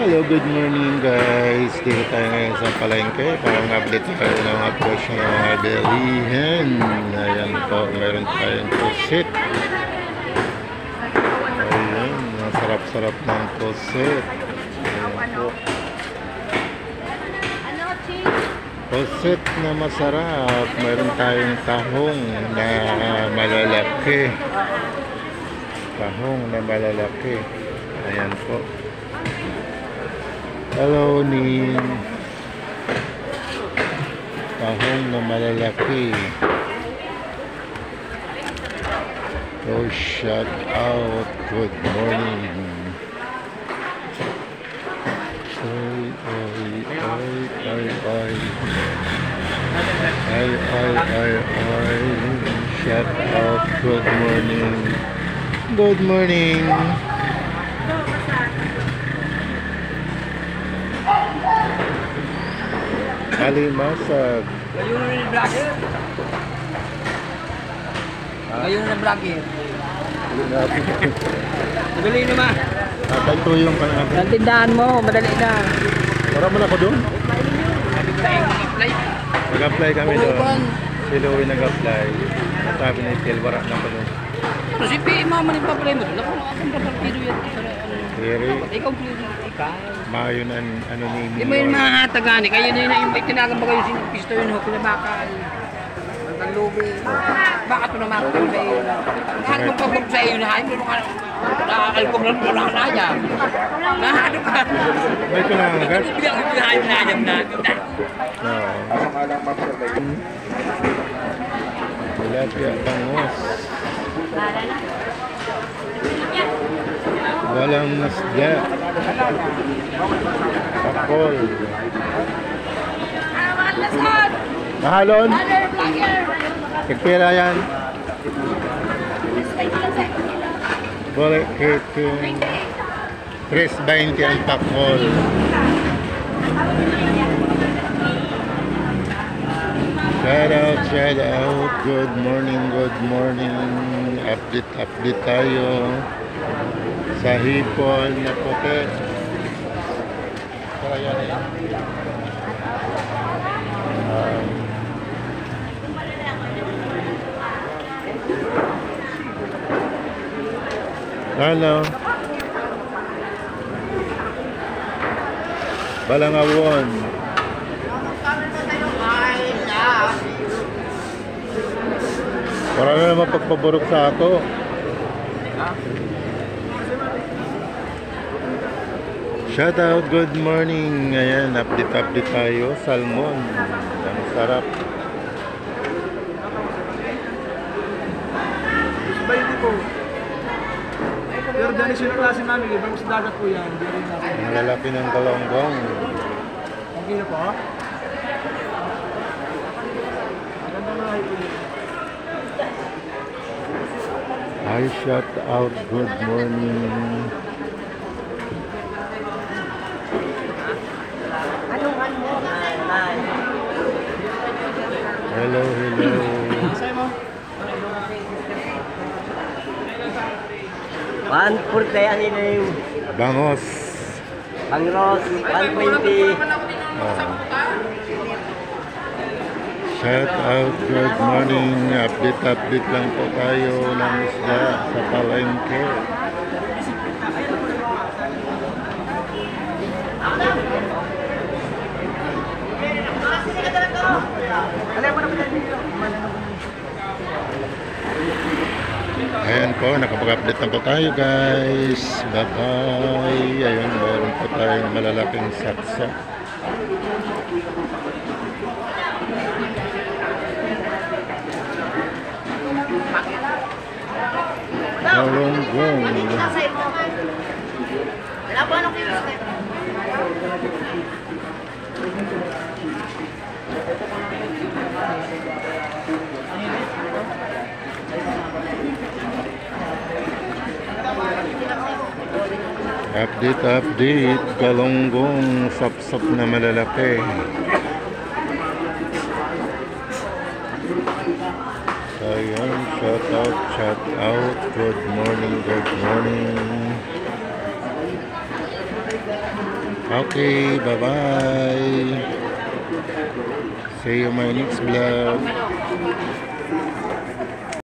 Hello, good morning guys. Dito tayo ngayon sa palengke para mag-update tayo ng mga presyo ng mga bilihin. Ayan po, meron tayong pusit. Ayan, masarap-sarap ng pusit. Ayan po. Pusit na masarap. Meron tayong tahong na malalaki. Tahong na malalaki. Ayan po. Hello, Ning. Tahong na malalaki. Oh, shout out. Good morning. Ay, ay, ay, ay, ay. Ay, ay, ay, ay. Shout out. Good morning. Good morning. Alimasag. Kayo na yung vlogger? Kayo na vlogger? Madali naman. Tatay ko yung pangalan. Ang tindahan mo, madali na. Wala mo na ako doon? Nag-apply kami doon. Si Louie nag-apply. Sabi ni Tel, wala na pa doon. Pero si P.I. mama rin pa-apply mo doon. Ako nakakang papartido yan. Very. Ikaw, please. Ikaw. Mayon ang ano ni Di mo yung mga hatagani. Kayo na yun na-invite. Tinagan ba kayo sinipisto yun? Pinabakal. Ang lubi. Baka ito naman ako sa iyo. Lahat mo pabog sa iyo na hain. Nakakalpog lang po lang na dyan. Nahado ka. May kailangan ka? Bigyan ko pinahain na dyan na. Tilapia bangus. Walang nasda. Pakol. Mahalon? Kagpira yan? Boleh kiting 3.20 ang pakol. Shout out. Good morning. Update tayo sa hipon na puti. Tara yan eh. Hello. Balangawon. Marami naman pagpaburok sa ako. Shout out, good morning. Ayan, update tayo. Salmon. Ang sarap. Pero dahil sila klase namin, ibang sa dagat po yan. Ang lalaki ng kalonggong. Okay na po? Ganda na kayo po. Hi, shout out, good morning. Hello. One for kaya nila yung Bangos. Pangros, 120. Shout out, good morning. Update lang po tayo ng isda sa palengke. Ayan po, nakapag-update na po tayo guys. Bye-bye. Ayun, mayroon po tayong malalaking saksa. Galonggong. Update. Galonggong sap-sap na malalaki. Ayan, shout out. Good morning. Okay, bye-bye. See you my next vlog.